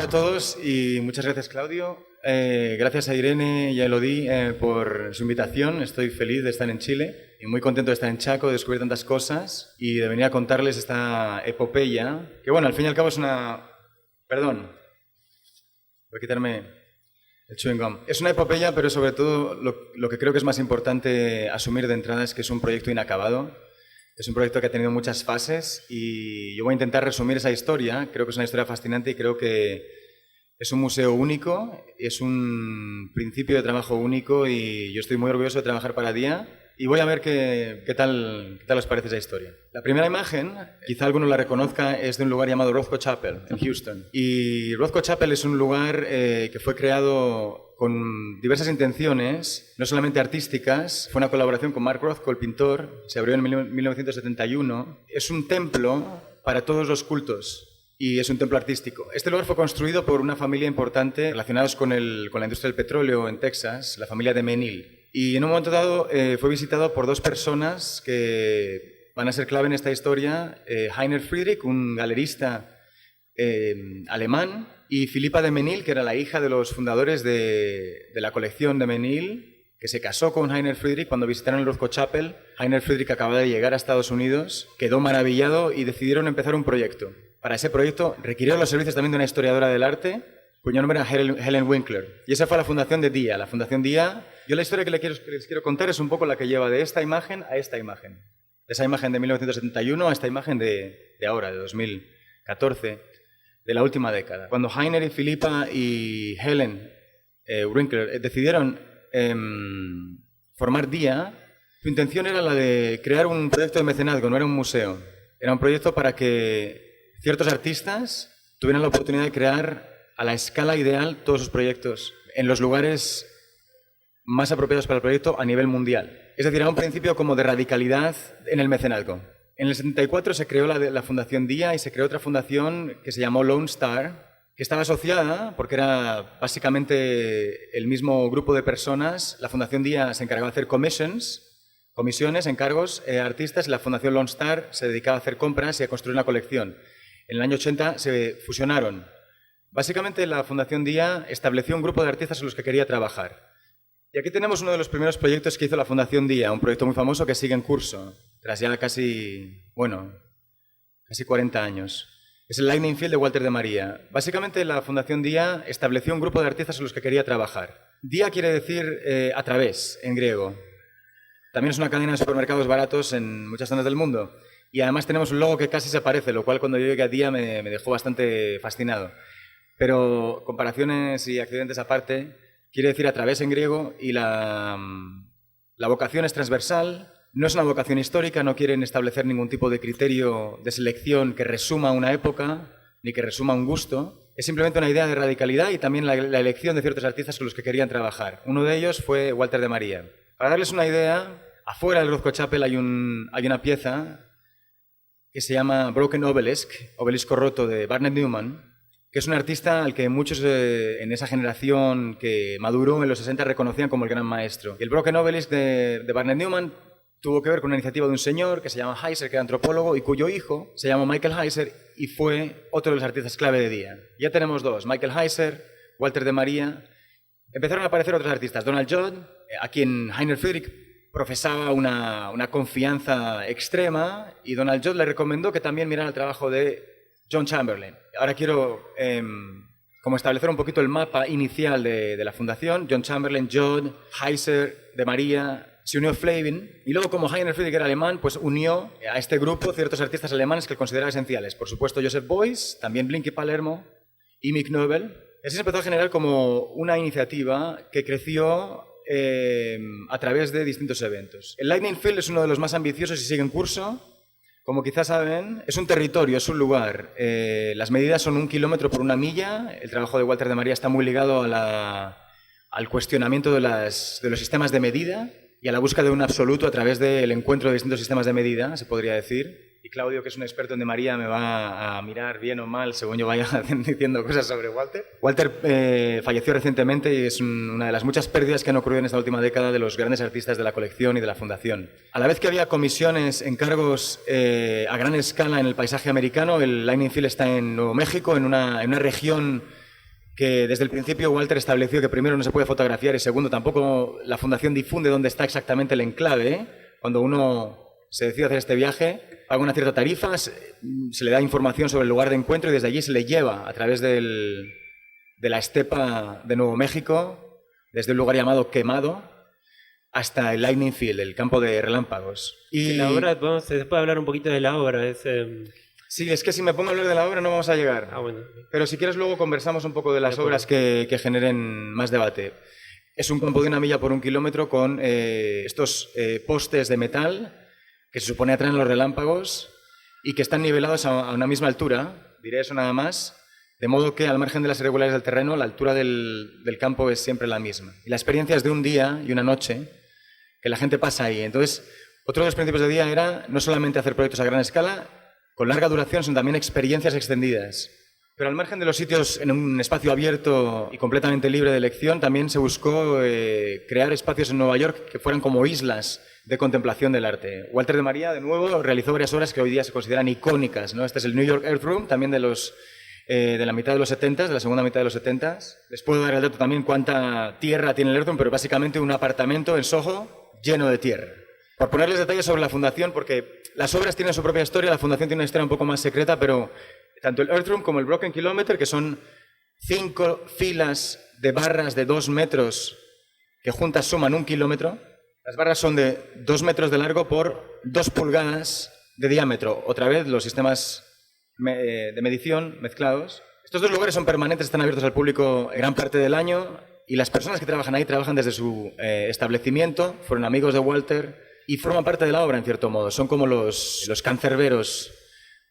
a todos y muchas gracias, Claudio. Gracias a Irene y a Elodie por su invitación. Estoy feliz de estar en Chile y muy contento de estar en Chaco, de descubrir tantas cosas y de venir a contarles esta epopeya, que bueno, al fin y al cabo es una... Perdón, voy a quitarme el chewing gum. Es una epopeya, pero sobre todo lo que creo que es más importante asumir de entrada es que es un proyecto inacabado. Es un proyecto que ha tenido muchas fases y yo voy a intentar resumir esa historia. Creo que es una historia fascinante y creo que es un museo único, es un principio de trabajo único y yo estoy muy orgulloso de trabajar para Día y voy a ver qué tal os parece esa historia. La primera imagen, quizá alguno la reconozca, es de un lugar llamado Rothko Chapel, en Houston. Y Rothko Chapel es un lugar que fue creado con diversas intenciones, no solamente artísticas. Fue una colaboración con Mark Rothko, el pintor, se abrió en 1971. Es un templo para todos los cultos y es un templo artístico. Este lugar fue construido por una familia importante relacionados con la industria del petróleo en Texas, la familia de Menil. Y en un momento dado fue visitado por dos personas que van a ser clave en esta historia, Heiner Friedrich, un galerista alemán, y Philippa de Menil, que era la hija de los fundadores de la colección de Menil, que se casó con Heiner Friedrich cuando visitaron el Rothko Chapel. Heiner Friedrich acababa de llegar a Estados Unidos, quedó maravillado y decidieron empezar un proyecto. Para ese proyecto requirieron los servicios también de una historiadora del arte, cuyo nombre era Helen Winkler. Y esa fue la fundación de Día. La fundación Día, yo la historia que les quiero contar es un poco la que lleva de esta imagen a esta imagen. De esa imagen de 1971 a esta imagen de ahora, de 2014. De la última década. Cuando Heiner y Philippa y Helen Winkler decidieron formar Día, su intención era la de crear un proyecto de mecenazgo, no era un museo. Era un proyecto para que ciertos artistas tuvieran la oportunidad de crear a la escala ideal todos sus proyectos en los lugares más apropiados para el proyecto a nivel mundial. Es decir, era un principio como de radicalidad en el mecenazgo. En el 74 se creó la Fundación Día y se creó otra fundación que se llamó Lone Star, que estaba asociada porque era básicamente el mismo grupo de personas. La Fundación Día se encargaba de hacer comisiones, encargos a artistas, y la Fundación Lone Star se dedicaba a hacer compras y a construir una colección. En el año 80 se fusionaron. Básicamente la Fundación Día estableció un grupo de artistas en los que quería trabajar. Y aquí tenemos uno de los primeros proyectos que hizo la Fundación Día, un proyecto muy famoso que sigue en curso, tras ya casi 40 años. Es el Lightning Field de Walter de María. Básicamente la Fundación Día estableció un grupo de artistas en los que quería trabajar. Día quiere decir a través, en griego. También es una cadena de supermercados baratos en muchas zonas del mundo. Y además tenemos un logo que casi se parece, lo cual cuando yo llegué a Día me dejó bastante fascinado. Pero comparaciones y accidentes aparte, quiere decir a través en griego y la vocación es transversal, no es una vocación histórica, no quieren establecer ningún tipo de criterio de selección que resuma una época ni que resuma un gusto. Es simplemente una idea de radicalidad y también la elección de ciertos artistas con los que querían trabajar. Uno de ellos fue Walter de María. Para darles una idea, afuera del Rothko Chapel hay una pieza que se llama Broken Obelisk, Obelisco Roto, de Barnett Newman, que es un artista al que muchos en esa generación que maduró en los 60 reconocían como el gran maestro. Y el Broken Obelisk de Barnett Newman tuvo que ver con una iniciativa de un señor que se llama Heiser, que era antropólogo, y cuyo hijo se llama Michael Heiser y fue otro de los artistas clave de Día. Ya tenemos dos, Michael Heiser, Walter de María. Empezaron a aparecer otros artistas, Donald Judd, a quien Heiner Friedrich profesaba una confianza extrema, y Donald Judd le recomendó que también mirara el trabajo de John Chamberlain. Ahora quiero como establecer un poquito el mapa inicial de la fundación. John Chamberlain, Judd, Heiser, de María, se unió Flavin, y luego como Heiner Friedrich era alemán, pues unió a este grupo ciertos artistas alemanes que él consideraba esenciales. Por supuesto Joseph Beuys, también Blinky Palermo y Mick Nobel. Así se empezó a generar como una iniciativa que creció a través de distintos eventos. El Lightning Field es uno de los más ambiciosos y sigue en curso. Como quizás saben, es un territorio, es un lugar. Las medidas son 1 kilómetro por 1 milla. El trabajo de Walter de María está muy ligado al cuestionamiento de los sistemas de medida y a la búsqueda de un absoluto a través del encuentro de distintos sistemas de medida, se podría decir. Y Claudio, que es un experto en de María, me va a mirar bien o mal según yo vaya diciendo cosas sobre Walter. Walter falleció recientemente y es una de las muchas pérdidas que han ocurrido en esta última década de los grandes artistas de la colección y de la fundación. A la vez que había comisiones, encargos a gran escala en el paisaje americano, el Lightning Field está en Nuevo México, en una región que desde el principio Walter estableció que primero no se puede fotografiar y segundo tampoco la fundación difunde dónde está exactamente el enclave, ¿eh? Cuando uno se decide hacer este viaje, paga una cierta tarifa, se le da información sobre el lugar de encuentro y desde allí se le lleva a través de la estepa de Nuevo México, desde un lugar llamado Quemado, hasta el Lightning Field, el campo de relámpagos. Y la obra, se puede hablar un poquito de la obra. Sí, es que si me pongo a hablar de la obra no vamos a llegar. Bueno. Pero si quieres luego conversamos un poco de las obras que generen más debate. Es un campo de 1 milla por 1 kilómetro con estos postes de metal que se supone atraen los relámpagos y que están nivelados a una misma altura, diré eso nada más, de modo que al margen de las irregularidades del terreno, la altura del campo es siempre la misma. Y la experiencia es de un día y una noche que la gente pasa ahí. Entonces, otro de los principios de día era no solamente hacer proyectos a gran escala, con larga duración, sino también experiencias extendidas. Pero al margen de los sitios en un espacio abierto y completamente libre de elección, también se buscó crear espacios en Nueva York que fueran como islas de contemplación del arte. Walter de María, de nuevo, realizó varias obras que hoy día se consideran icónicas, ¿no? Este es el New York Earth Room, también de la mitad de los 70, de la segunda mitad de los 70. Les puedo dar el dato también cuánta tierra tiene el Earth Room, pero básicamente un apartamento en Soho lleno de tierra. Por ponerles detalles sobre la fundación, porque las obras tienen su propia historia, la fundación tiene una historia un poco más secreta, pero tanto el Earth Room como el Broken Kilometer, que son 5 filas de barras de 2 metros que juntas suman 1 kilómetro. Las barras son de 2 metros de largo por 2 pulgadas de diámetro. Otra vez, los sistemas de medición mezclados. Estos 2 lugares son permanentes, están abiertos al público gran parte del año y las personas que trabajan ahí trabajan desde su establecimiento, fueron amigos de Walter y forman parte de la obra en cierto modo. Son como los cancerberos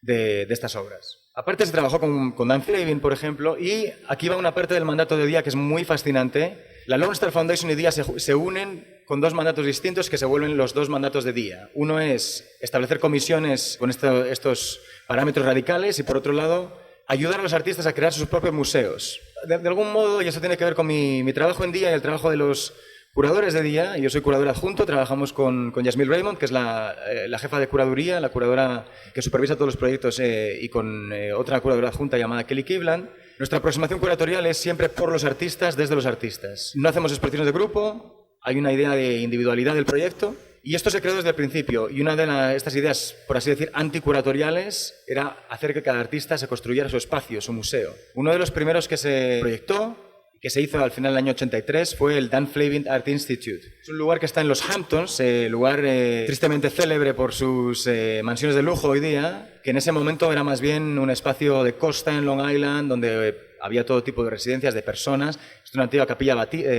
de estas obras. Aparte se trabajó con Dan Flavin, por ejemplo, y aquí va una parte del mandato de Día que es muy fascinante. La Lone Star Foundation y Día se unen con 2 mandatos distintos que se vuelven los 2 mandatos de Día. Uno es establecer comisiones con estos parámetros radicales y, por otro lado, ayudar a los artistas a crear sus propios museos. De algún modo, y eso tiene que ver con mi trabajo en Día y el trabajo de los curadores de Día. Yo soy curador adjunto, trabajamos con Yasmine Raymond, que es la jefa de curaduría, la curadora que supervisa todos los proyectos, y con otra curadora adjunta llamada Kelly Kivland. Nuestra aproximación curatorial es siempre por los artistas, desde los artistas. No hacemos exposiciones de grupo, hay una idea de individualidad del proyecto, y esto se creó desde el principio. Y una de estas ideas, por así decir, anticuratoriales, era hacer que cada artista se construyera su espacio, su museo. Uno de los primeros que se proyectó, que se hizo al final del año 83, fue el Dan Flavin Art Institute. Es un lugar que está en los Hamptons, lugar tristemente célebre por sus mansiones de lujo hoy día, que en ese momento era más bien un espacio de costa en Long Island, donde había todo tipo de residencias de personas. Es una antigua capilla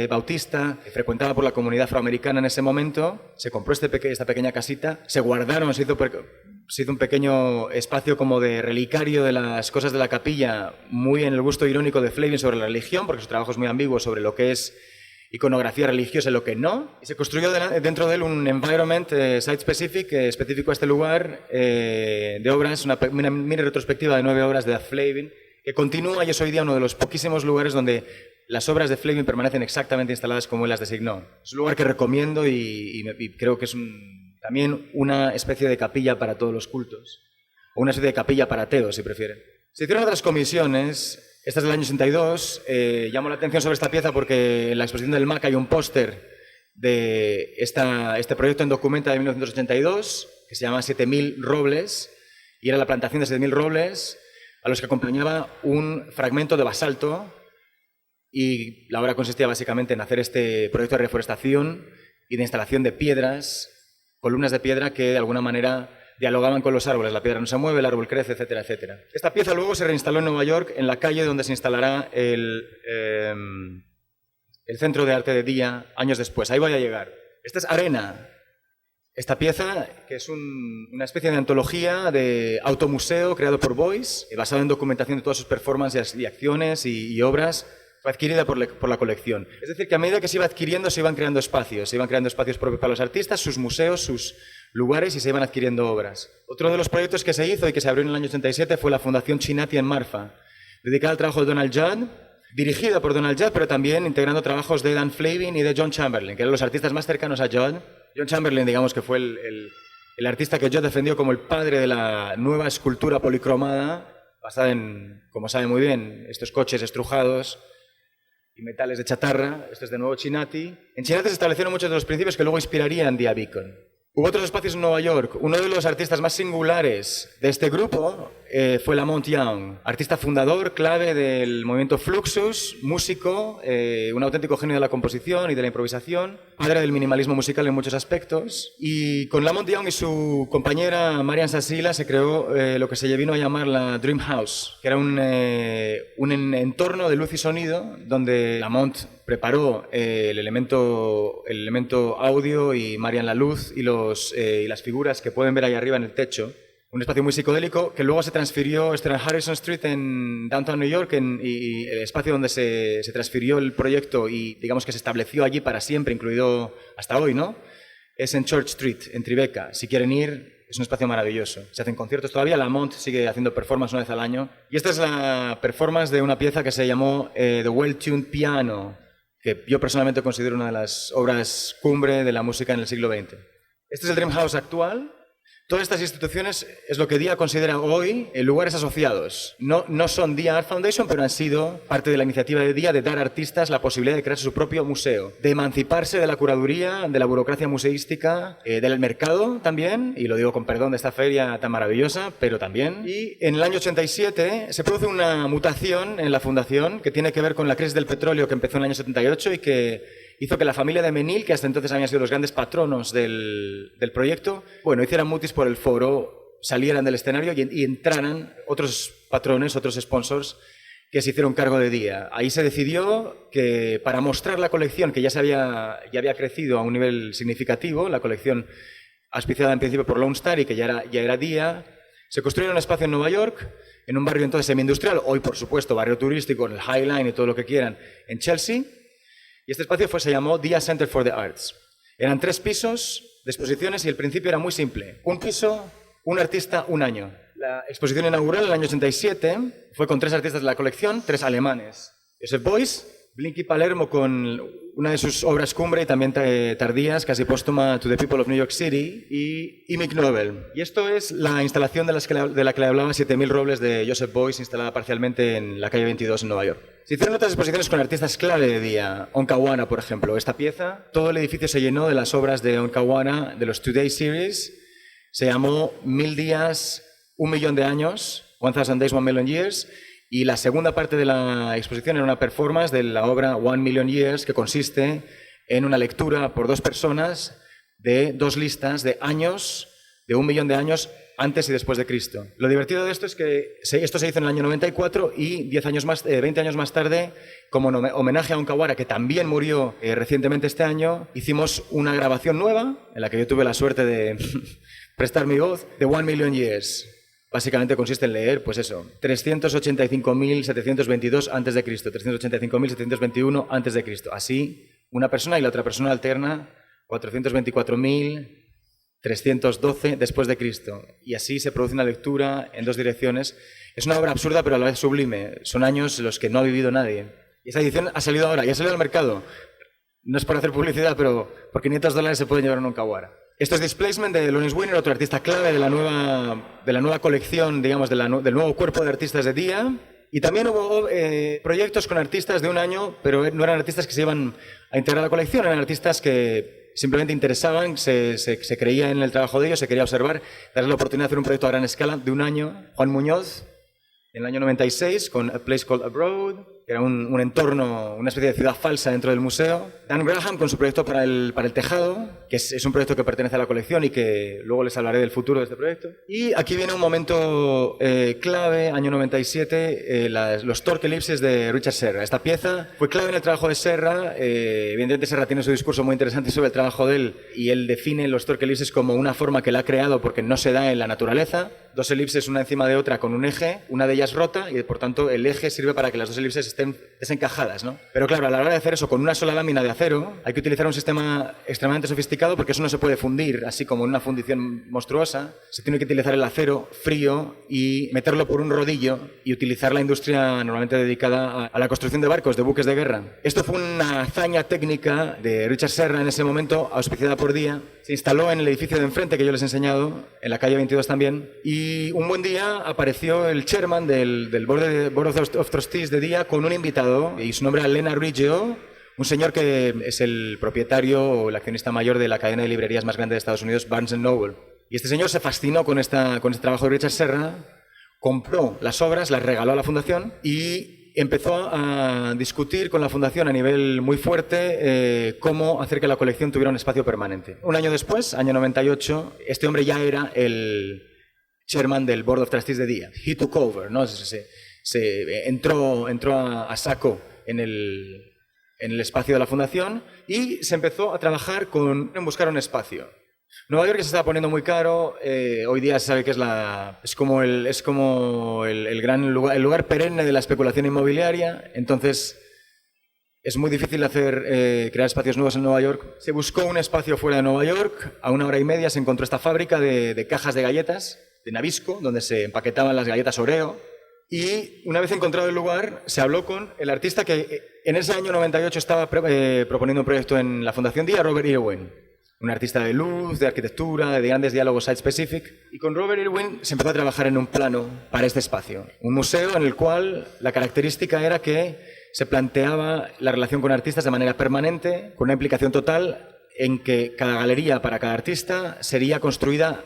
bautista, frecuentada por la comunidad afroamericana en ese momento. Se compró esta pequeña casita, se guardaron, se hizo un pequeño espacio como de relicario de las cosas de la capilla, muy en el gusto irónico de Flavin sobre la religión, porque su trabajo es muy ambiguo sobre lo que es iconografía religiosa y lo que no. Y se construyó dentro de él un environment site-specific, específico a este lugar, de obras, una mini retrospectiva de 9 obras de Flavin, que continúa y es hoy día uno de los poquísimos lugares donde las obras de Flavin permanecen exactamente instaladas como él las designó. Es un lugar que recomiendo y creo que es también una especie de capilla para todos los cultos, o una especie de capilla para ateos, si prefieren. Se hicieron otras comisiones, esta es del año 62, llamo la atención sobre esta pieza porque en la exposición del MAC hay un póster de este proyecto en Documenta de 1982, que se llama 7000 robles, y era la plantación de 7000 robles, a los que acompañaba un fragmento de basalto, y la obra consistía básicamente en hacer este proyecto de reforestación y de instalación de piedras, columnas de piedra que de alguna manera dialogaban con los árboles. La piedra no se mueve, el árbol crece, etcétera, etcétera. Esta pieza luego se reinstaló en Nueva York, en la calle donde se instalará el Centro de Arte de Día años después. Ahí voy a llegar. Esta es Arena. Esta pieza, que es una especie de antología de automuseo creado por Beuys, basado en documentación de todas sus performances y acciones y obras, fue adquirida por la colección. Es decir, que a medida que se iba adquiriendo, se iban creando espacios propios para los artistas, sus museos, sus lugares, y se iban adquiriendo obras. Otro de los proyectos que se hizo y que se abrió en el año 87 fue la Fundación Chinati en Marfa, dedicada al trabajo de Donald Judd, dirigida por Donald Judd, pero también integrando trabajos de Dan Flavin y de John Chamberlain, que eran los artistas más cercanos a Judd. John Chamberlain, digamos que fue el artista que Judd defendió como el padre de la nueva escultura policromada, basada en, como sabe muy bien, estos coches estrujados y metales de chatarra. Esto es de nuevo Chinati. En Chinati se establecieron muchos de los principios que luego inspirarían Dia Beacon. Hubo otros espacios en Nueva York. Uno de los artistas más singulares de este grupo fue Lamont Young, artista fundador, clave del movimiento Fluxus, músico, un auténtico genio de la composición y de la improvisación, padre del minimalismo musical en muchos aspectos. Y con Lamont Young y su compañera Marian Sassila se creó lo que se vino a llamar la Dream House, que era un entorno de luz y sonido donde Lamont preparó el elemento audio y Marian la luz y las figuras que pueden ver ahí arriba en el techo. Un espacio muy psicodélico que luego se transfirió, esto era en Harrison Street en Downtown New York, y el espacio donde se transfirió el proyecto y digamos que se estableció allí para siempre, incluido hasta hoy, ¿no? Es en Church Street, en Tribeca. Si quieren ir, es un espacio maravilloso. Se hacen conciertos todavía, Lamont sigue haciendo performance una vez al año. Y esta es la performance de una pieza que se llamó The Well-Tuned Piano, que yo personalmente considero una de las obras cumbre de la música en el siglo XX. Este es el Dream House actual. Todas estas instituciones es lo que DIA considera hoy lugares asociados. No son DIA Art Foundation, pero han sido parte de la iniciativa de DIA de dar a artistas la posibilidad de crear su propio museo, de emanciparse de la curaduría, de la burocracia museística, del mercado también, y lo digo con perdón de esta feria tan maravillosa, pero también. Y en el año 87 se produce una mutación en la fundación que tiene que ver con la crisis del petróleo que empezó en el año 78 y que hizo que la familia de Menil, que hasta entonces habían sido los grandes patronos del proyecto, hicieran mutis por el foro, salieran del escenario y entraran otros patrones, otros sponsors que se hicieron cargo de DIA. Ahí se decidió que para mostrar la colección, que ya había crecido a un nivel significativo, la colección auspiciada en principio por Lone Star y que ya era DIA, se construyó un espacio en Nueva York, en un barrio entonces semi-industrial, hoy por supuesto barrio turístico, en el High Line y todo lo que quieran, en Chelsea. Y este espacio se llamó DIA Center for the Arts. Eran 3 pisos de exposiciones y el principio era muy simple. Un piso, un artista, un año. La exposición inaugural en el año 87 fue con 3 artistas de la colección, 3 alemanes. Joseph Beuys, Blinky Palermo con una de sus obras cumbre y también tardías, casi póstuma, To the People of New York City, y Mick Nobel. Y esto es la instalación de la que le hablaba, 7000 robles de Joseph Beuys, instalada parcialmente en la calle 22 en Nueva York. Se hicieron otras exposiciones con artistas clave de DIA, Onkawana, por ejemplo. Esta pieza, todo el edificio se llenó de las obras de Onkawana, de los Today Series. Se llamó 1000 días, 1 millón de años, 1000 Days, 1 Million Years. Y la segunda parte de la exposición era una performance de la obra 1 Million Years, que consiste en una lectura por 2 personas de 2 listas de años, de 1 millón de años antes y después de Cristo. Lo divertido de esto es que esto se hizo en el año 94 y 20 años más tarde, como homenaje a Onkawana, que también murió recientemente este año, hicimos una grabación nueva, en la que yo tuve la suerte de prestar mi voz, de 1 Million Years. Básicamente consiste en leer, 385.722 antes de Cristo, 385.721 antes de Cristo. Así, una persona y la otra persona alterna 424.312 después de Cristo. Y así se produce una lectura en 2 direcciones. Es una obra absurda, pero a la vez sublime. Son años en los que no ha vivido nadie. Y esa edición ha salido ahora, y ha salido al mercado. No es por hacer publicidad, pero por $500 se puede llevar un Onkawana. Esto es Displacement de Lawrence Weiner, otro artista clave de la nueva colección, digamos, del nuevo cuerpo de artistas de DIA. Y también hubo proyectos con artistas de un año, pero no eran artistas que se iban a integrar a la colección, eran artistas que simplemente interesaban, se creía en el trabajo de ellos, se quería observar, darles la oportunidad de hacer un proyecto a gran escala de un año. Juan Muñoz, en el año 96, con A Place Called Abroad, que era un entorno, una especie de ciudad falsa dentro del museo. Dan Graham con su proyecto para el tejado, que es un proyecto que pertenece a la colección y que luego les hablaré del futuro de este proyecto. Y aquí viene un momento clave, año 97, los Torque Ellipses de Richard Serra. Esta pieza fue clave en el trabajo de Serra. Evidentemente Serra tiene su discurso muy interesante sobre el trabajo de él y él define los Torque Ellipses como una forma que él ha creado porque no se da en la naturaleza. 2 elipses una encima de otra con un eje, una de ellas rota y por tanto el eje sirve para que las 2 elipses estén desencajadas, ¿no? Pero claro, a la hora de hacer eso con una sola lámina de acero hay que utilizar un sistema extremadamente sofisticado porque eso no se puede fundir así como en una fundición monstruosa. Se tiene que utilizar el acero frío y meterlo por un rodillo y utilizar la industria normalmente dedicada a la construcción de barcos, de buques de guerra. Esto fue una hazaña técnica de Richard Serra en ese momento, auspiciada por DIA. Se instaló en el edificio de enfrente que yo les he enseñado, en la calle 22 también, y un buen día apareció el chairman del Board of Trustees de DIA con un invitado y su nombre era Lennart Riggio, un señor que es el propietario o el accionista mayor de la cadena de librerías más grande de Estados Unidos, Barnes Noble. Y este señor se fascinó con este trabajo de Richard Serra, compró las obras, las regaló a la fundación y empezó a discutir con la fundación a nivel muy fuerte cómo hacer que la colección tuviera un espacio permanente. Un año después, año 98, este hombre ya era el chairman del Board of Trustees de DIA. He took over, ¿no? Entró a saco en el espacio de la fundación y se empezó a trabajar en buscar un espacio. Nueva York se estaba poniendo muy caro, hoy día se sabe que es como el gran lugar, el lugar perenne de la especulación inmobiliaria, entonces es muy difícil crear espacios nuevos en Nueva York. Se buscó un espacio fuera de Nueva York, a 1 hora y media se encontró esta fábrica de cajas de galletas, de Nabisco, donde se empaquetaban las galletas Oreo. Y una vez encontrado el lugar, se habló con el artista que en ese año 98 estaba proponiendo un proyecto en la Fundación DIA, Robert Irwin, un artista de luz, de arquitectura, de grandes diálogos site-specific. Y con Robert Irwin se empezó a trabajar en un plano para este espacio. Un museo en el cual la característica era que se planteaba la relación con artistas de manera permanente, con una implicación total en que cada galería para cada artista sería construida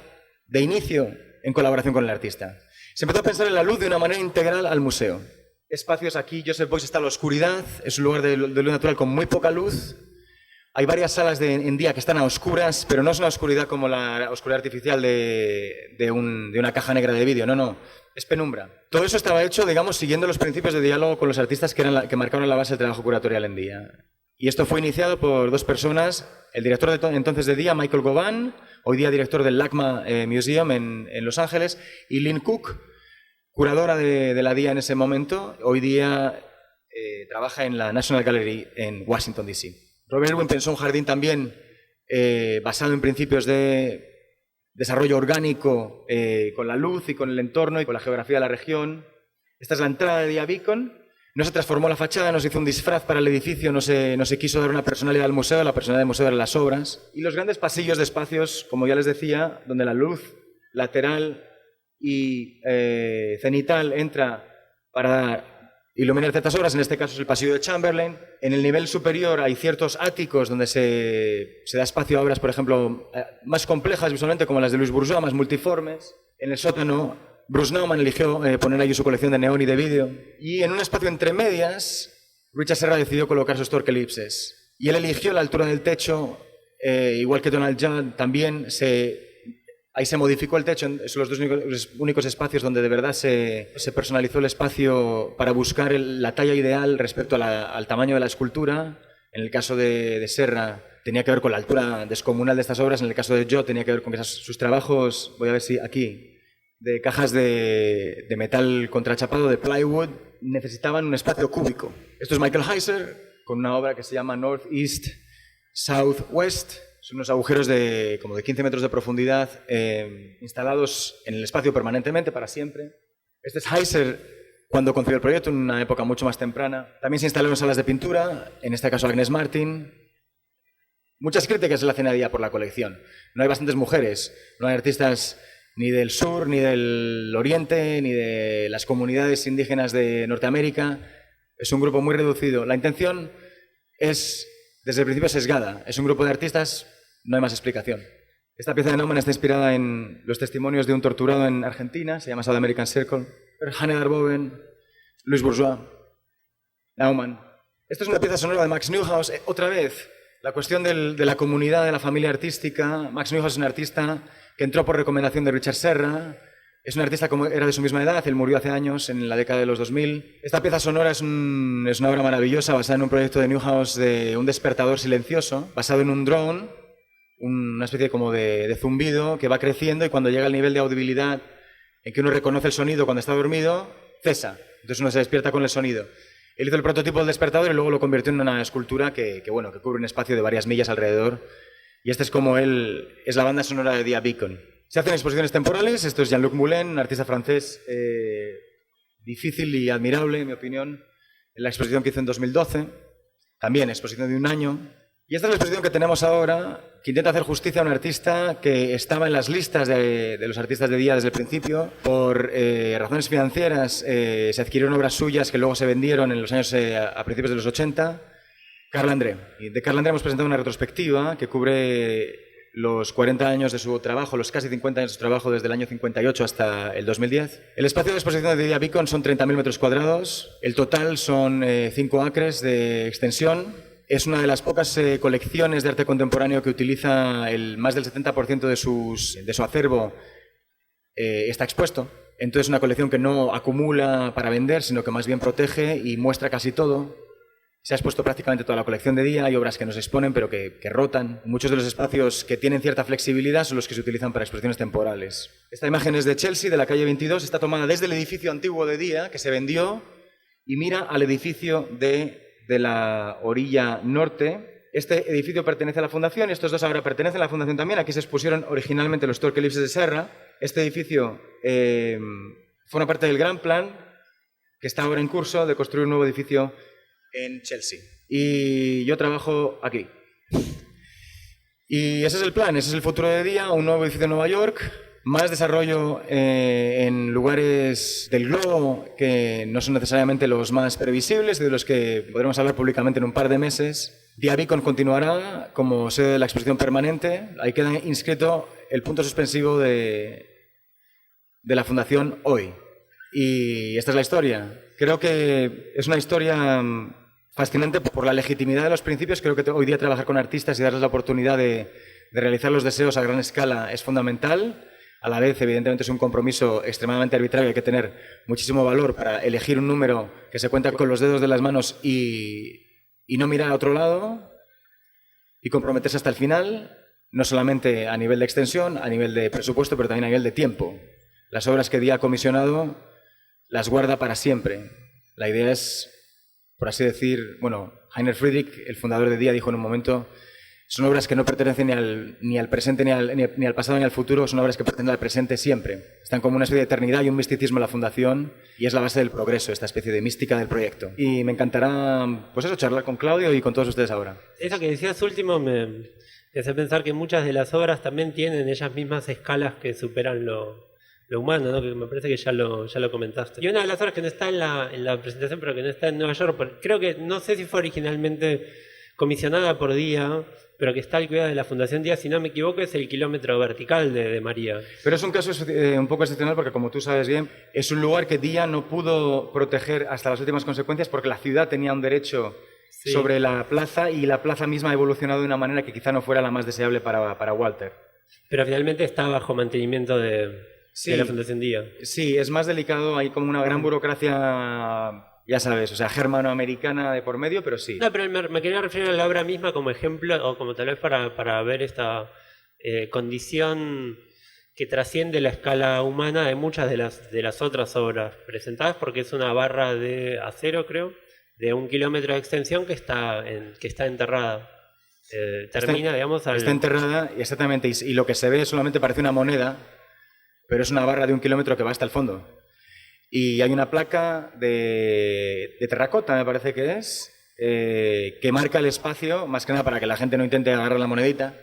de inicio en colaboración con el artista. Se empezó a pensar en la luz de una manera integral al museo. Espacios aquí, Joseph Beuys está en la oscuridad, es un lugar de luz natural con muy poca luz. Hay varias salas en día que están a oscuras, pero no es una oscuridad como la oscuridad artificial de una caja negra de vídeo, no, es penumbra. Todo eso estaba hecho, digamos, siguiendo los principios de diálogo con los artistas que marcaron la base del trabajo curatorial en día. Y esto fue iniciado por 2 personas, el director entonces de día, Michael Gauvain, hoy día director del LACMA Museum en Los Ángeles, y Lynn Cook, curadora de la DIA en ese momento, hoy día trabaja en la National Gallery en Washington, D.C. Robert Irwin pensó un jardín también basado en principios de desarrollo orgánico con la luz y con el entorno y con la geografía de la región. Esta es la entrada de DIA Beacon. No se transformó la fachada, no se hizo un disfraz para el edificio, no se quiso dar una personalidad al museo, la personalidad del museo eran las obras. Y los grandes pasillos de espacios, como ya les decía, donde la luz lateral y cenital entra para iluminar ciertas obras, en este caso es el pasillo de Chamberlain. En el nivel superior hay ciertos áticos donde se da espacio a obras, por ejemplo, más complejas visualmente, como las de Louis Bourgeois, más multiformes. En el sótano, Bruce Nauman eligió poner allí su colección de neón y de vídeo. Y en un espacio entre medias, Richard Serra decidió colocar sus Torque Ellipses. Y él eligió la altura del techo, igual que Donald Judd, también ahí se modificó el techo. Son los 2 únicos espacios donde de verdad se personalizó el espacio para buscar la talla ideal respecto al tamaño de la escultura. En el caso de Serra tenía que ver con la altura descomunal de estas obras. En el caso de Judd tenía que ver con que sus trabajos, voy a ver si aquí, de cajas de metal contrachapado, de plywood, necesitaban un espacio cúbico. Esto es Michael Heiser, con una obra que se llama North, East, South, West. Son unos agujeros como de 15 metros de profundidad, instalados en el espacio permanentemente, para siempre. Este es Heiser cuando concibió el proyecto, en una época mucho más temprana. También se instalaron salas de pintura, en este caso Agnes Martin. Muchas críticas se le hacen a día por la colección. No hay bastantes mujeres, no hay artistas ni del sur, ni del oriente, ni de las comunidades indígenas de Norteamérica. Es un grupo muy reducido. La intención es, desde el principio, sesgada. Es un grupo de artistas, no hay más explicación. Esta pieza de Nauman está inspirada en los testimonios de un torturado en Argentina, se llama South American Circle. Hanne Darboven, Louis Bourgeois, Nauman. Esta es una pieza sonora de Max Neuhaus. Otra vez, la cuestión de la comunidad, de la familia artística. Max Neuhaus es un artista que entró por recomendación de Richard Serra. Es un artista como era de su misma edad, él murió hace años, en la década de los 2000. Esta pieza sonora es una obra maravillosa, basada en un proyecto de Neuhaus de un despertador silencioso, basado en un drone, una especie como de zumbido que va creciendo y cuando llega al nivel de audibilidad en que uno reconoce el sonido cuando está dormido, cesa. Entonces uno se despierta con el sonido. Él hizo el prototipo del despertador y luego lo convirtió en una escultura que cubre un espacio de varias millas alrededor. Y este es como es la banda sonora de DIA Beacon. Se hacen exposiciones temporales. Esto es Jean-Luc Moulin, un artista francés difícil y admirable, en mi opinión, en la exposición que hizo en 2012. También exposición de un año. Y esta es la exposición que tenemos ahora, que intenta hacer justicia a un artista que estaba en las listas de los artistas de día desde el principio. Por razones financieras se adquirieron obras suyas que luego se vendieron en los años a principios de los 80. Carl André. Y de Carl André hemos presentado una retrospectiva que cubre los 40 años de su trabajo, los casi 50 años de su trabajo desde el año 58 hasta el 2010. El espacio de exposición de Dia Beacon son 30.000 metros cuadrados. El total son 5 acres de extensión. Es una de las pocas colecciones de arte contemporáneo que utiliza más del 70% de su acervo está expuesto. Entonces es una colección que no acumula para vender, sino que más bien protege y muestra casi todo. Se ha expuesto prácticamente toda la colección de día, hay obras que no se exponen pero que rotan. Muchos de los espacios que tienen cierta flexibilidad son los que se utilizan para exposiciones temporales. Esta imagen es de Chelsea, de la calle 22, está tomada desde el edificio antiguo de día que se vendió y mira al edificio de la orilla norte. Este edificio pertenece a la Fundación y estos dos ahora pertenecen a la Fundación también. Aquí se expusieron originalmente los Torque Eclipses de Serra. Este edificio forma parte del gran plan que está ahora en curso de construir un nuevo edificio en Chelsea. Y yo trabajo aquí. Y ese es el plan, ese es el futuro de día, un nuevo edificio en Nueva York, más desarrollo en lugares del globo que no son necesariamente los más previsibles y de los que podremos hablar públicamente en un par de meses. Dia Beacon continuará como sede de la exposición permanente. Ahí queda inscrito el punto suspensivo de la Fundación hoy. Y esta es la historia. Creo que es una historia fascinante por la legitimidad de los principios. Creo que hoy día trabajar con artistas y darles la oportunidad de realizar los deseos a gran escala es fundamental. A la vez, evidentemente, es un compromiso extremadamente arbitrario. Hay que tener muchísimo valor para elegir un número que se cuenta con los dedos de las manos y no mirar a otro lado y comprometerse hasta el final, no solamente a nivel de extensión, a nivel de presupuesto, pero también a nivel de tiempo. Las obras que Dia ha comisionado las guarda para siempre. La idea es, por así decir, bueno, Heiner Friedrich, el fundador de Dia, dijo en un momento: son obras que no pertenecen ni al presente, ni al pasado, ni al futuro, son obras que pertenecen al presente siempre. Están como una especie de eternidad y un misticismo en la Fundación, y es la base del progreso, esta especie de mística del proyecto. Y me encantará, pues eso, charlar con Claudio y con todos ustedes ahora. Eso que decías último me hace pensar que muchas de las obras también tienen ellas mismas escalas que superan lo humano, ¿no? Que me parece que ya lo comentaste. Y una de las obras que no está en la presentación, pero que no está en Nueva York, creo que, no sé si fue originalmente comisionada por Dia, pero que está al cuidado de la Fundación Dia, si no me equivoco, es el kilómetro vertical de María. Pero es un caso un poco excepcional porque, como tú sabes bien, es un lugar que Dia no pudo proteger hasta las últimas consecuencias porque la ciudad tenía un derecho sobre la plaza y la plaza misma ha evolucionado de una manera que quizá no fuera la más deseable para Walter. Pero finalmente está bajo mantenimiento de la Fundación Dia. Sí, es más delicado, hay como una gran burocracia, ya sabes, o sea, germanoamericana de por medio, pero sí. No, pero me quería referir a la obra misma como ejemplo, o como tal vez para ver esta condición que trasciende la escala humana de muchas de las otras obras presentadas, porque es una barra de acero, creo, de 1 kilómetro de extensión que está enterrada. Termina, digamos... Está enterrada, exactamente, y lo que se ve solamente parece una moneda, pero es una barra de 1 kilómetro que va hasta el fondo. Y hay una placa de terracota, me parece que es, que marca el espacio, más que nada para que la gente no intente agarrar la monedita.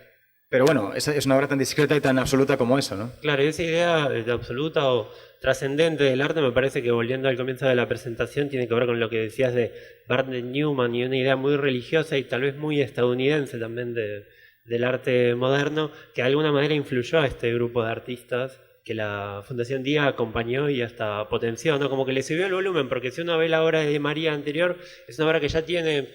Pero bueno, es una obra tan discreta y tan absoluta como eso, ¿no? Claro, y esa idea de absoluta o trascendente del arte me parece que, volviendo al comienzo de la presentación, tiene que ver con lo que decías de Barnett Newman y una idea muy religiosa y tal vez muy estadounidense también del arte moderno, que de alguna manera influyó a este grupo de artistas que la Fundación Dia acompañó y hasta potenció, ¿no? Como que le subió el volumen, porque si uno ve la obra de María anterior, es una obra que ya tiene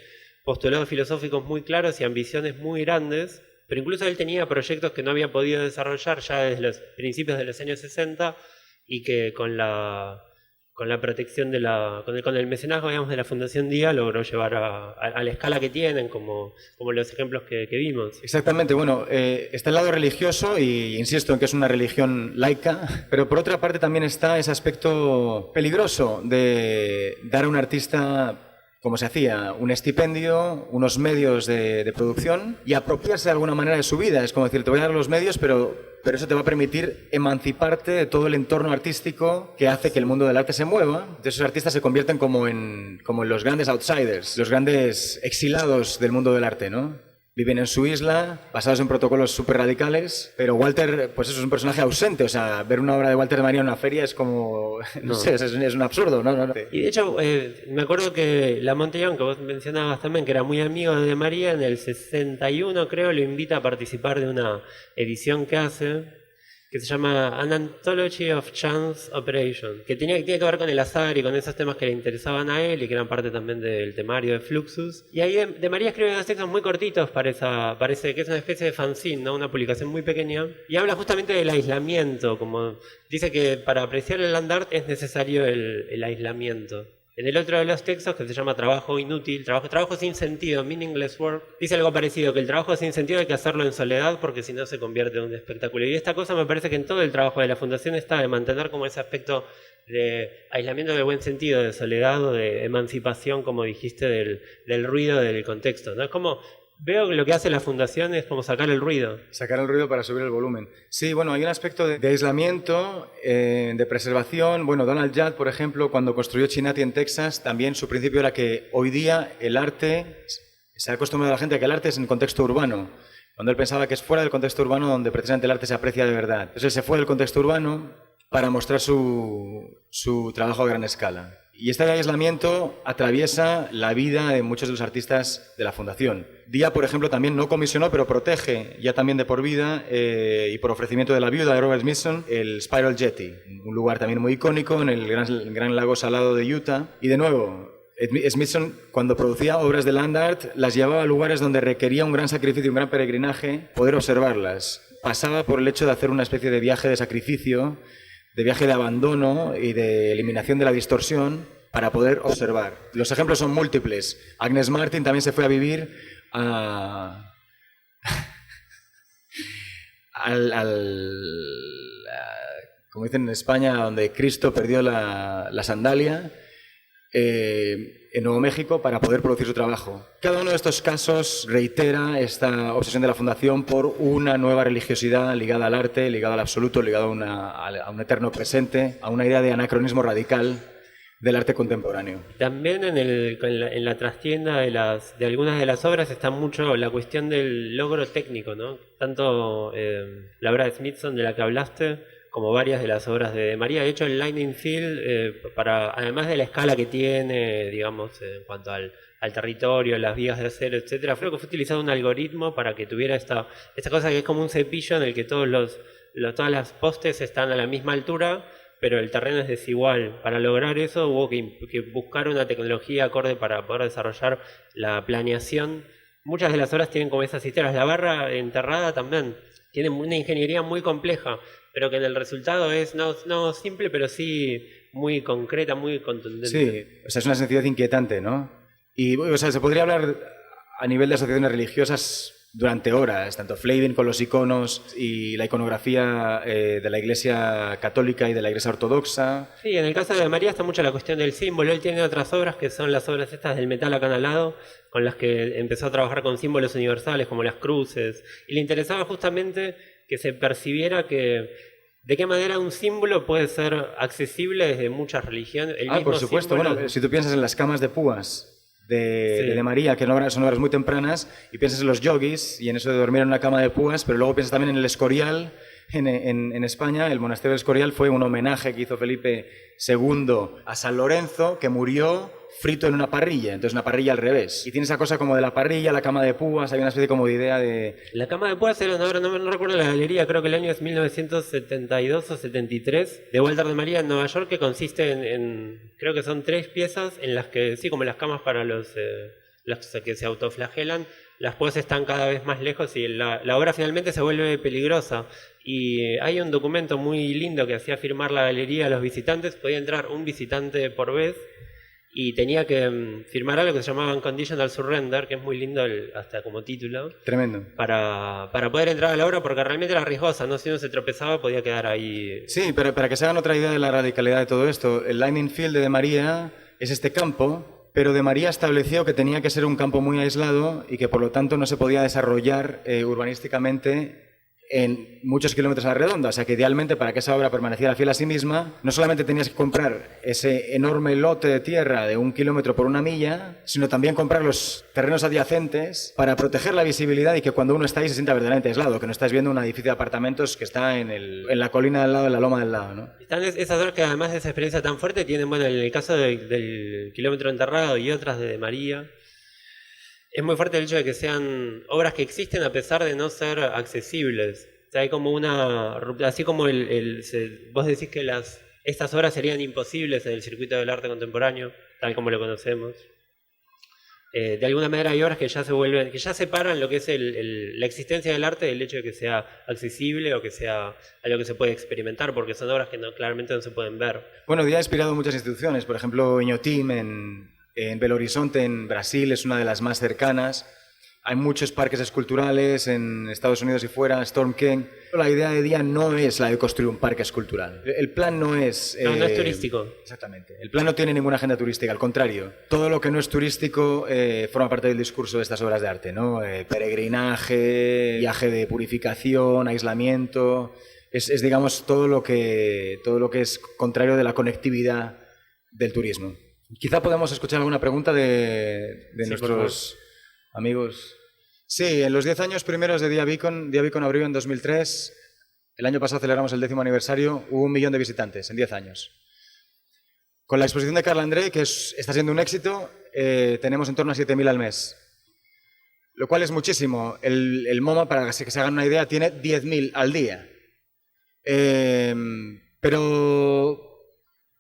postulados filosóficos muy claros y ambiciones muy grandes, pero incluso él tenía proyectos que no había podido desarrollar ya desde los principios de los años 60 y que con la protección con el mecenazgo, digamos, de la Fundación Dia logró llevar a la escala que tienen, como los ejemplos que vimos. Exactamente, bueno, está el lado religioso y insisto en que es una religión laica, pero por otra parte también está ese aspecto peligroso de dar a un artista, como se hacía, un estipendio, unos medios de producción y apropiarse de alguna manera de su vida. Es como decir, te voy a dar los medios, pero eso te va a permitir emanciparte de todo el entorno artístico que hace que el mundo del arte se mueva. Entonces, esos artistas se convierten como en los grandes outsiders, los grandes exilados del mundo del arte, ¿no? viven en su isla, basados en protocolos súper radicales, pero Walter, pues eso es un personaje ausente, o sea, ver una obra de Walter de María en una feria es como, no sé, es un absurdo, ¿no? Y de hecho, me acuerdo que La Montellón, que vos mencionabas también, que era muy amigo de María, en el 61 creo, lo invita a participar de una edición que hace, que se llama An Anthology of Chance Operation, que tiene que ver con el azar y con esos temas que le interesaban a él y que eran parte también del temario de Fluxus. Y ahí de María escribe unos textos muy cortitos, parece que es una especie de fanzine, ¿no? Una publicación muy pequeña, y habla justamente del aislamiento, como dice que para apreciar el land art es necesario el aislamiento. En el otro de los textos, que se llama Trabajo Inútil, trabajo sin sentido, Meaningless Work, dice algo parecido, que el trabajo sin sentido hay que hacerlo en soledad porque si no se convierte en un espectáculo. Y esta cosa me parece que en todo el trabajo de la Fundación está de mantener como ese aspecto de aislamiento de buen sentido, de soledad o de emancipación, como dijiste, del ruido del contexto, ¿no? Es como... Veo que lo que hace la Fundación es como sacar el ruido. Sacar el ruido para subir el volumen. Sí, bueno, hay un aspecto de aislamiento, de preservación. Bueno, Donald Judd, por ejemplo, cuando construyó Chinati en Texas, también su principio era que hoy día el arte, se ha acostumbrado a la gente a que el arte es en contexto urbano, cuando él pensaba que es fuera del contexto urbano donde precisamente el arte se aprecia de verdad. Entonces él se fue del contexto urbano para mostrar su trabajo a gran escala. Y este aislamiento atraviesa la vida de muchos de los artistas de la Fundación. Díaz, por ejemplo, también no comisionó, pero protege, ya también de por vida, y por ofrecimiento de la viuda de Robert Smithson, el Spiral Jetty, un lugar también muy icónico en el gran lago salado de Utah. Y de nuevo, Smithson, cuando producía obras de land art, las llevaba a lugares donde requería un gran sacrificio, un gran peregrinaje, poder observarlas. Pasaba por el hecho de hacer una especie de viaje de sacrificio, de viaje de abandono y de eliminación de la distorsión para poder observar. Los ejemplos son múltiples. Agnes Martin también se fue a vivir como dicen en España, donde Cristo perdió la sandalia, en Nuevo México, para poder producir su trabajo. Cada uno de estos casos reitera esta obsesión de la Fundación por una nueva religiosidad ligada al arte, ligada al absoluto, ligada a un eterno presente, a una idea de anacronismo radical del arte contemporáneo. También en la trastienda de algunas de las obras está mucho la cuestión del logro técnico, ¿no? Tanto la obra de Smithson, de la que hablaste, como varias de las obras de María. De hecho, el Lightning Field, además de la escala que tiene, digamos, en cuanto al territorio, las vigas de acero, etcétera, creo que fue utilizado un algoritmo para que tuviera esta cosa que es como un cepillo en el que todas las postes están a la misma altura, pero el terreno es desigual. Para lograr eso hubo que buscar una tecnología acorde para poder desarrollar la planeación. Muchas de las obras tienen como esas historias. La barra enterrada también tiene una ingeniería muy compleja, pero que en el resultado es no simple, pero sí muy concreta, muy contundente. Sí, o sea, es una sencillez inquietante, ¿no? Y, o sea, se podría hablar a nivel de asociaciones religiosas durante horas, tanto Flavin con los iconos y la iconografía de la Iglesia Católica y de la Iglesia Ortodoxa. Sí, en el caso de María está mucho la cuestión del símbolo. Él tiene otras obras que son las obras estas del metal acanalado, con las que empezó a trabajar con símbolos universales como las cruces, y le interesaba justamente que se percibiera que de qué manera un símbolo puede ser accesible desde muchas religiones. Por supuesto. Bueno, si tú piensas en las camas de púas de María, que son obras muy tempranas, y piensas en los yogis y en eso de dormir en una cama de púas, pero luego piensas también en el Escorial, en España. El monasterio del Escorial fue un homenaje que hizo Felipe II a San Lorenzo, que murió frito en una parrilla, entonces una parrilla al revés. Y tiene esa cosa como de la parrilla, la cama de púas, hay una especie como de idea de... La cama de púas era una obra, no recuerdo la galería, creo que el año es 1972 o 73, de Walter de María en Nueva York, que consiste creo que son 3 piezas en las que, sí, como las camas para los que se autoflagelan, las púas están cada vez más lejos y la obra finalmente se vuelve peligrosa. Y hay un documento muy lindo que hacía firmar la galería a los visitantes, podía entrar un visitante por vez, y tenía que firmar algo que se llamaba Unconditional Surrender, que es muy lindo hasta como título. Tremendo. Para poder entrar a la obra, porque realmente era riesgosa, ¿no? Si uno se tropezaba podía quedar ahí. Sí, pero para que se hagan otra idea de la radicalidad de todo esto, el Lightning Field de María es este campo, pero de María estableció que tenía que ser un campo muy aislado y que por lo tanto no se podía desarrollar urbanísticamente en muchos kilómetros a la redonda, o sea que idealmente para que esa obra permaneciera fiel a sí misma, no solamente tenías que comprar ese enorme lote de tierra de 1 kilómetro por 1 milla, sino también comprar los terrenos adyacentes para proteger la visibilidad y que cuando uno está ahí se sienta verdaderamente aislado, que no estás viendo un edificio de apartamentos que está en la colina del lado, en la loma del lado, ¿no? Están esas obras que además de esa experiencia tan fuerte tienen, bueno, en el caso del kilómetro enterrado y otras de María, es muy fuerte el hecho de que sean obras que existen a pesar de no ser accesibles. O sea, hay como una... Así como vos decís que estas obras serían imposibles en el circuito del arte contemporáneo, tal como lo conocemos. De alguna manera hay obras que ya separan lo que es la existencia del arte del hecho de que sea accesible o que sea algo que se puede experimentar, porque son obras que claramente no se pueden ver. Bueno, ya ha inspirado muchas instituciones, por ejemplo, Inhotim en Belo Horizonte, en Brasil, es una de las más cercanas. Hay muchos parques esculturales en Estados Unidos y fuera, Storm King. La idea de día no es la de construir un parque escultural. El plan no es... No es turístico. Exactamente. El plan no tiene ninguna agenda turística, al contrario. Todo lo que no es turístico forma parte del discurso de estas obras de arte, ¿no? Peregrinaje, viaje de purificación, aislamiento... Es digamos, todo lo que es contrario de la conectividad del turismo. Quizá podamos escuchar alguna pregunta de nuestros amigos. Sí, en los 10 años primeros de Dia Beacon abrió en 2003, el año pasado celebramos el 10º aniversario, hubo 1 millón de visitantes en 10 años. Con la exposición de Carl André, que está siendo un éxito, tenemos en torno a 7.000 al mes, lo cual es muchísimo. El MoMA, para que se hagan una idea, tiene 10.000 al día. Pero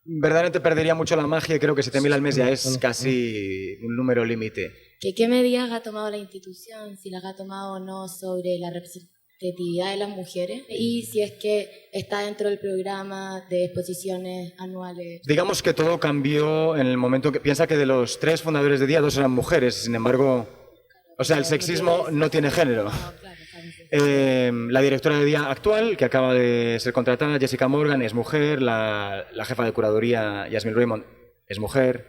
verdaderamente perdería mucho la magia y creo que 7.000 al mes ya es casi un número límite. ¿Qué medidas ha tomado la institución, si las ha tomado o no, sobre la representatividad de las mujeres? Y si es que está dentro del programa de exposiciones anuales. Digamos que todo cambió en el momento que... Piensa que de los 3 fundadores de Día, 2 eran mujeres, sin embargo... O sea, el sexismo no tiene género. La directora de Día actual, que acaba de ser contratada, Jessica Morgan, es mujer. La jefa de curaduría, Yasmin Raymond, es mujer.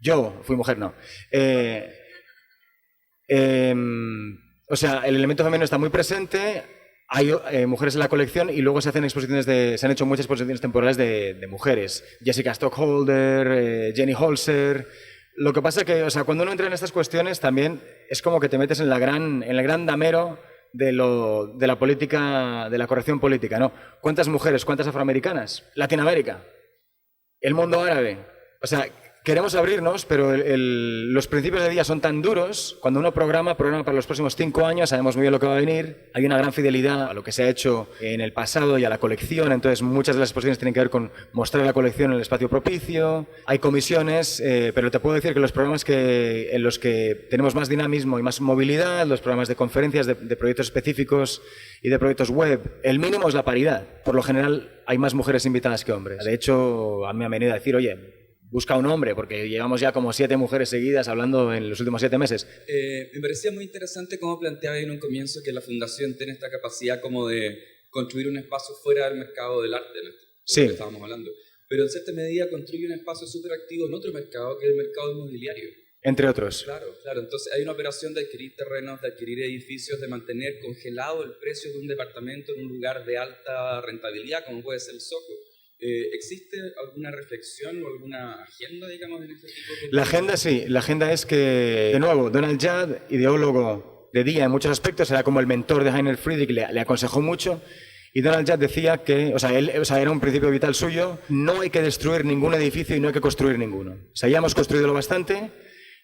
Yo fui mujer, no. O sea, el elemento femenino está muy presente. Hay mujeres en la colección y luego se han hecho muchas exposiciones temporales de mujeres. Jessica Stockholder, Jenny Holzer. Lo que pasa es que, o sea, cuando uno entra en estas cuestiones también es como que te metes en el gran damero de la política, de la corrección política, ¿no? ¿Cuántas mujeres, cuántas afroamericanas? Latinoamérica, el mundo árabe. O sea, queremos abrirnos, pero los principios de Día son tan duros. Cuando uno programa para los próximos 5 años, sabemos muy bien lo que va a venir. Hay una gran fidelidad a lo que se ha hecho en el pasado y a la colección. Entonces, muchas de las exposiciones tienen que ver con mostrar la colección en el espacio propicio. Hay comisiones, pero te puedo decir que los programas en los que tenemos más dinamismo y más movilidad, los programas de conferencias, de proyectos específicos y de proyectos web, el mínimo es la paridad. Por lo general, hay más mujeres invitadas que hombres. De hecho, a mí me han venido a decir, oye, busca un hombre, porque llevamos ya como 7 mujeres seguidas hablando en los últimos 7 meses. Me parecía muy interesante cómo planteaba en un comienzo que la Fundación tiene esta capacidad como de construir un espacio fuera del mercado del arte, sí, que estábamos hablando. Pero en cierta medida construye un espacio súper activo en otro mercado, que es el mercado inmobiliario. Entre otros. Claro. Entonces hay una operación de adquirir terrenos, de adquirir edificios, de mantener congelado el precio de un departamento en un lugar de alta rentabilidad, como puede ser el Soho. ¿Existe alguna reflexión o alguna agenda, digamos, en este tipo de... La agenda sí, la agenda es que, de nuevo, Donald Judd, ideólogo de Día en muchos aspectos, era como el mentor de Heiner Friedrich, le aconsejó mucho, y Donald Judd decía que, era un principio vital suyo, no hay que destruir ningún edificio y no hay que construir ninguno. O sea, ya hemos construido lo bastante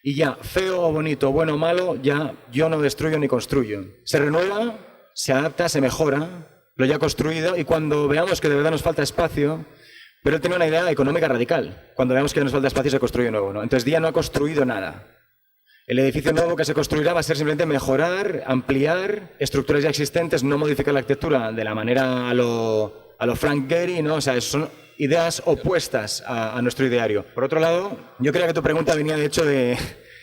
y ya, feo o bonito, bueno o malo, ya yo no destruyo ni construyo. Se renueva, se adapta, se mejora lo ya construido, y cuando veamos que de verdad nos falta espacio, pero él tenía una idea económica radical, cuando veamos que nos falta espacio se construye nuevo, ¿no? Entonces Día no ha construido nada. El edificio nuevo que se construirá va a ser simplemente mejorar, ampliar estructuras ya existentes, no modificar la arquitectura de la manera a lo Frank Gehry, ¿no? O sea, son ideas opuestas a nuestro ideario. Por otro lado, yo creía que tu pregunta venía de hecho de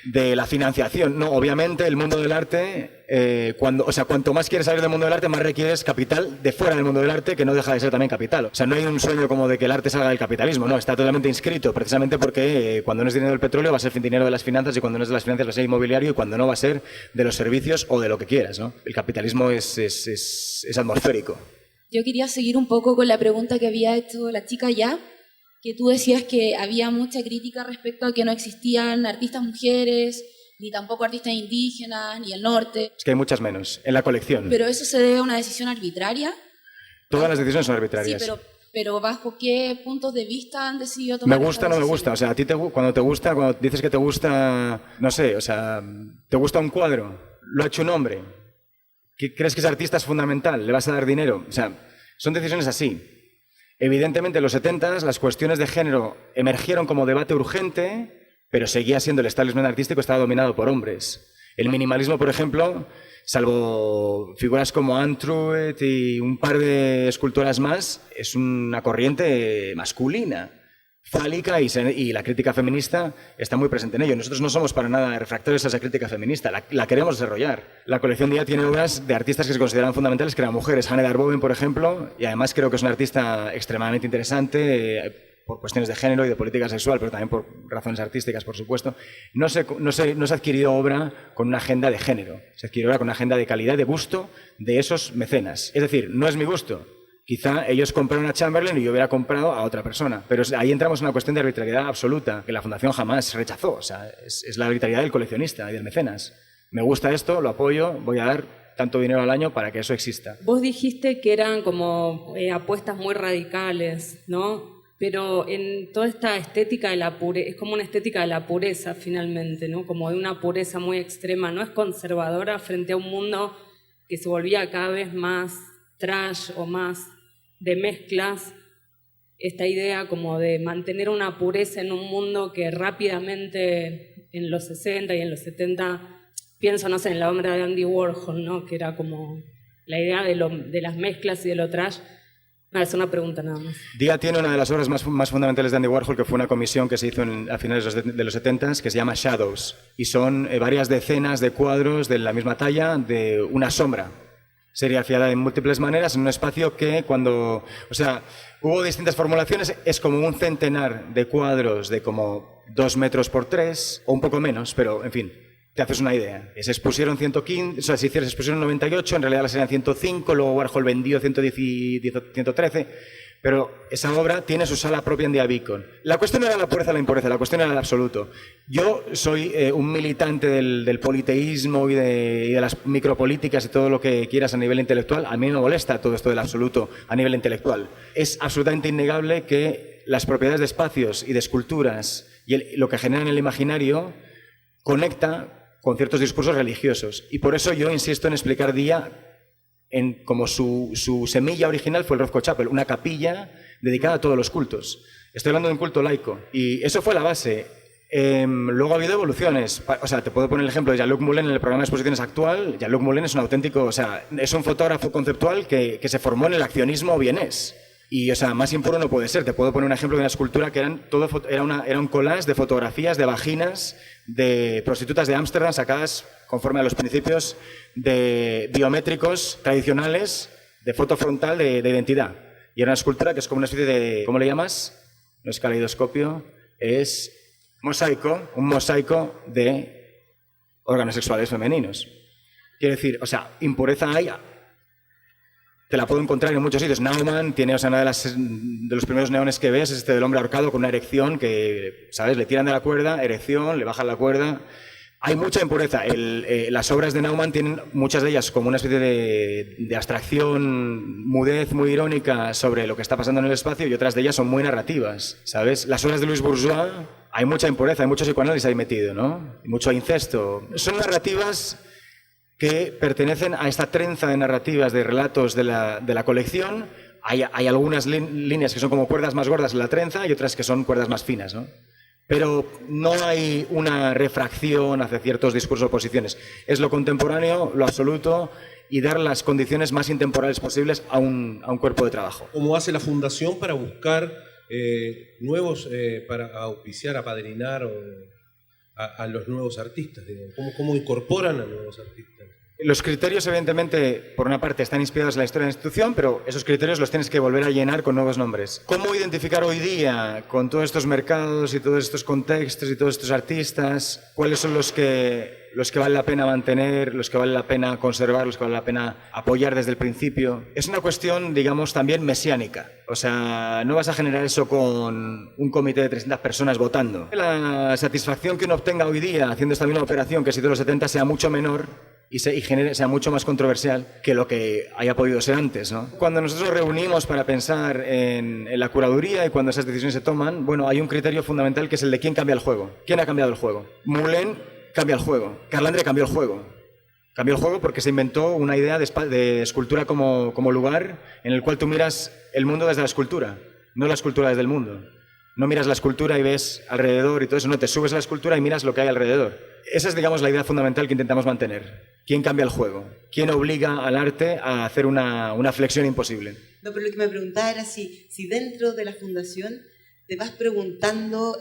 de la financiación. No, obviamente el mundo del arte, cuanto más quieres salir del mundo del arte, más requieres capital de fuera del mundo del arte, que no deja de ser también capital. O sea, no hay un sueño como de que el arte salga del capitalismo, no, está totalmente inscrito, precisamente porque cuando no es dinero del petróleo va a ser dinero de las finanzas, y cuando no es de las finanzas va a ser inmobiliario, y cuando no va a ser de los servicios o de lo que quieras, ¿no? El capitalismo es atmosférico. Yo quería seguir un poco con la pregunta que había hecho la chica ya, que tú decías que había mucha crítica respecto a que no existían artistas mujeres, ni tampoco artistas indígenas, ni el norte. Es que hay muchas menos en la colección. ¿Pero eso se debe a una decisión arbitraria? Todas las decisiones son arbitrarias. Sí, pero ¿bajo qué puntos de vista han decidido tomar? Me gusta o no me gusta. O sea, a ti cuando dices que te gusta, no sé, o sea, te gusta un cuadro, lo ha hecho un hombre, ¿qué crees que ese artista es fundamental? ¿Le vas a dar dinero? O sea, son decisiones así. Evidentemente, en los 70 las cuestiones de género emergieron como debate urgente, pero seguía siendo el establishment artístico, estaba dominado por hombres. El minimalismo, por ejemplo, salvo figuras como Anne Truitt y un par de escultoras más, es una corriente masculina, fálica, y la crítica feminista está muy presente en ello. Nosotros no somos para nada refractarios a esa crítica feminista, la queremos desarrollar. La colección de ella tiene obras de artistas que se consideran fundamentales, que eran mujeres. Hannah Darboven, por ejemplo, y además creo que es una artista extremadamente interesante, por cuestiones de género y de política sexual, pero también por razones artísticas, por supuesto. No se ha adquirido obra con una agenda de género, se adquirió obra con una agenda de calidad, de gusto de esos mecenas. Es decir, no es mi gusto. Quizá ellos compraron a Chamberlain y yo hubiera comprado a otra persona. Pero ahí entramos en una cuestión de arbitrariedad absoluta, que la Fundación jamás rechazó. O sea, es la arbitrariedad del coleccionista y del mecenas. Me gusta esto, lo apoyo, voy a dar tanto dinero al año para que eso exista. Vos dijiste que eran como apuestas muy radicales, ¿no? Pero en toda esta estética de la pureza, es como una estética de la pureza finalmente, ¿no? Como de una pureza muy extrema, ¿no? Es conservadora frente a un mundo que se volvía cada vez más trash o más de mezclas, esta idea como de mantener una pureza en un mundo que rápidamente en los 60 y en los 70, pienso, no sé, en la obra de Andy Warhol, ¿no? Que era como la idea de las mezclas y de lo trash. Es una pregunta nada más. Dia tiene una de las obras más fundamentales de Andy Warhol, que fue una comisión que se hizo a finales de los 70, que se llama Shadows, y son varias decenas de cuadros de la misma talla, de una sombra serigrafiada de múltiples maneras en un espacio que hubo distintas formulaciones, es como un centenar de cuadros de como 2 metros por 3, o un poco menos, pero en fin, te haces una idea. Se expusieron 115, se expusieron 98, en realidad las eran 105, luego Warhol vendió 113, pero esa obra tiene su sala propia en Dia Beacon. La cuestión no era la pureza o la impureza, la cuestión era el absoluto. Yo soy un militante del politeísmo y de las micropolíticas y todo lo que quieras a nivel intelectual. A mí me molesta todo esto del absoluto a nivel intelectual. Es absolutamente innegable que las propiedades de espacios y de esculturas y lo que generan el imaginario conecta con ciertos discursos religiosos. Y por eso yo insisto en explicar Dia como su semilla original fue el Rothko Chapel, una capilla dedicada a todos los cultos. Estoy hablando de un culto laico. Y eso fue la base. Luego ha habido evoluciones. O sea, te puedo poner el ejemplo de Jean-Luc Moulin en el programa de exposiciones actual. Jean-Luc Moulin es un auténtico, o sea, es un fotógrafo conceptual que se formó en el accionismo vienés. Y, o sea, más impuro no puede ser. Te puedo poner un ejemplo de una escultura que era un collage de fotografías de vaginas de prostitutas de Ámsterdam sacadas conforme a los principios biométricos tradicionales de foto frontal de identidad. Y era una escultura que es como una especie de, ¿cómo le llamas? No es caleidoscopio, es mosaico, un mosaico de órganos sexuales femeninos. Quiero decir, o sea, impureza hay. Te la puedo encontrar en muchos sitios. Naumann tiene, o sea, uno de los primeros neones que ves es este del hombre ahorcado con una erección que, ¿sabes? Le tiran de la cuerda, erección, le bajan la cuerda. Hay mucha impureza. Las obras de Naumann tienen muchas de ellas como una especie de abstracción, mudez muy irónica sobre lo que está pasando en el espacio, y otras de ellas son muy narrativas, ¿sabes? Las obras de Louis Bourgeois, hay mucha impureza, hay mucho psicoanálisis ahí metido, ¿no? Mucho incesto. Son narrativas que pertenecen a esta trenza de narrativas, de relatos de la colección. Hay algunas líneas que son como cuerdas más gordas en la trenza y otras que son cuerdas más finas, ¿no? Pero no hay una refracción hacia ciertos discursos o posiciones. Es lo contemporáneo, lo absoluto, y dar las condiciones más intemporales posibles a un cuerpo de trabajo. ¿Cómo hace la Fundación para buscar nuevos, para auspiciar, apadrinar a los nuevos artistas, digamos? ¿Cómo incorporan a nuevos artistas? Los criterios, evidentemente, por una parte están inspirados en la historia de la institución, pero esos criterios los tienes que volver a llenar con nuevos nombres. ¿Cómo identificar hoy día, con todos estos mercados y todos estos contextos y todos estos artistas, cuáles son los que vale la pena mantener, los que vale la pena conservar, los que vale la pena apoyar desde el principio? Es una cuestión, digamos, también mesiánica. O sea, no vas a generar eso con un comité de 300 personas votando. La satisfacción que uno obtenga hoy día haciendo esta misma operación, que si de los 70 sea mucho menor, y sea mucho más controversial que lo que haya podido ser antes, ¿no? Cuando nosotros nos reunimos para pensar en la curaduría y cuando esas decisiones se toman, bueno, hay un criterio fundamental que es el de quién cambia el juego. ¿Quién ha cambiado el juego? Moulin cambia el juego. Carlandre cambió el juego. Cambió el juego porque se inventó una idea de escultura como lugar en el cual tú miras el mundo desde la escultura, no la escultura desde el mundo. No miras la escultura y ves alrededor y todo eso, no, te subes a la escultura y miras lo que hay alrededor. Esa es, digamos, la idea fundamental que intentamos mantener. ¿Quién cambia el juego? ¿Quién obliga al arte a hacer una flexión imposible? No, pero lo que me preguntaba era si dentro de la fundación te vas preguntando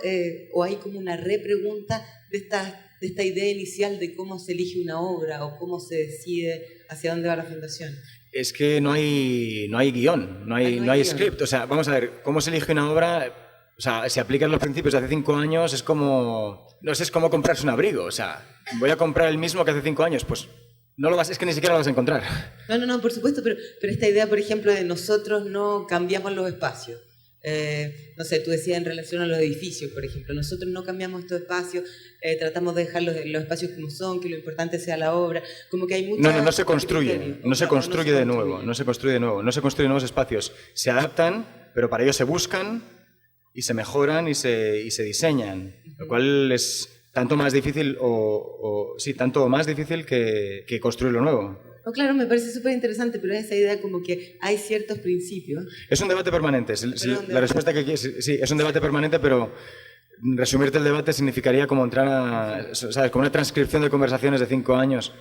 o hay como una repregunta de esta idea inicial de cómo se elige una obra o cómo se decide hacia dónde va la fundación. Es que no hay guión, no hay script. O sea, vamos a ver, ¿cómo se elige una obra? O sea, si aplicas los principios de hace 5 años es como... No sé, es como comprarse un abrigo. O sea, voy a comprar el mismo que hace 5 años. Pues no lo vas... Es que ni siquiera lo vas a encontrar. No, por supuesto, pero esta idea, por ejemplo, de nosotros no cambiamos los espacios. No sé, tú decías en relación a los edificios, por ejemplo. Nosotros no cambiamos estos espacios, tratamos de dejar los espacios como son, que lo importante sea la obra. Como que hay mucha... No se construye. No se construye de nuevo. No se construye nuevos espacios. Se adaptan, pero para ello se buscan... y se mejoran y se diseñan, lo cual es tanto más difícil tanto más difícil que construir lo nuevo. No, claro, me parece súper interesante, pero esa idea como que hay ciertos principios. Es un debate permanente. La respuesta que quieres, sí, es un debate permanente, pero resumirte el debate significaría como entrar ¿sabes? Como una transcripción de conversaciones de 5 años,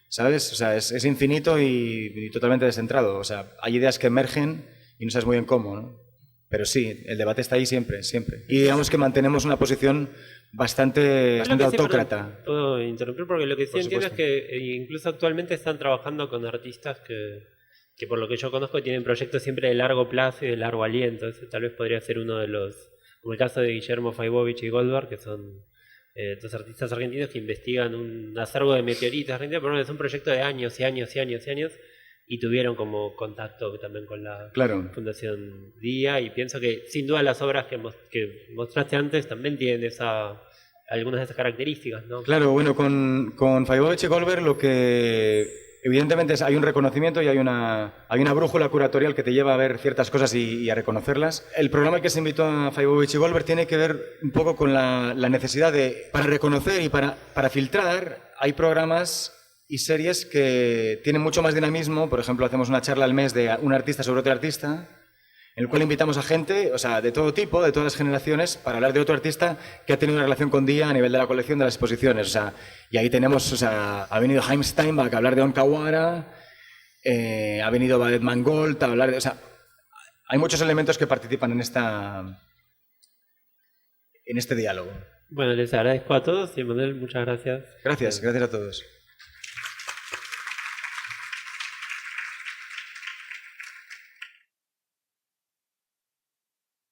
¿sabes? O sea, es infinito y totalmente descentrado. O sea, hay ideas que emergen y no sabes muy bien cómo, ¿no? Pero sí, el debate está ahí siempre, siempre. Y digamos que mantenemos una posición bastante autócrata. Puedo interrumpir porque lo que sí entiendo es que incluso actualmente están trabajando con artistas que por lo que yo conozco tienen proyectos siempre de largo plazo y de largo aliento. Ese tal vez podría ser uno de los, como el caso de Guillermo Faibovich y Goldberg, que son dos artistas argentinos que investigan un acervo de meteoritos argentinos, pero es un proyecto de años y años y años y años. Y tuvieron como contacto también con la Fundación Día, y pienso que sin duda las obras que mostraste antes también tienen algunas de esas características, ¿no? Claro, bueno, con Faibovich y Goldberg lo que evidentemente hay un reconocimiento y hay una brújula curatorial que te lleva a ver ciertas cosas y a reconocerlas. El programa al que se invitó a Faibovich y Goldberg tiene que ver un poco con la necesidad para reconocer y para filtrar, hay programas y series que tienen mucho más dinamismo. Por ejemplo, hacemos una charla al mes de un artista sobre otro artista, en el cual invitamos a gente, o sea, de todo tipo, de todas las generaciones, para hablar de otro artista que ha tenido una relación con Día a nivel de la colección de las exposiciones. O sea, y ahí tenemos, o sea, ha venido Haim Steinbach a hablar de Onkawara, ha venido Badet Mangold a hablar de... O sea, hay muchos elementos que participan en este diálogo. Bueno, les agradezco a todos y Manuel, muchas gracias. Gracias a todos.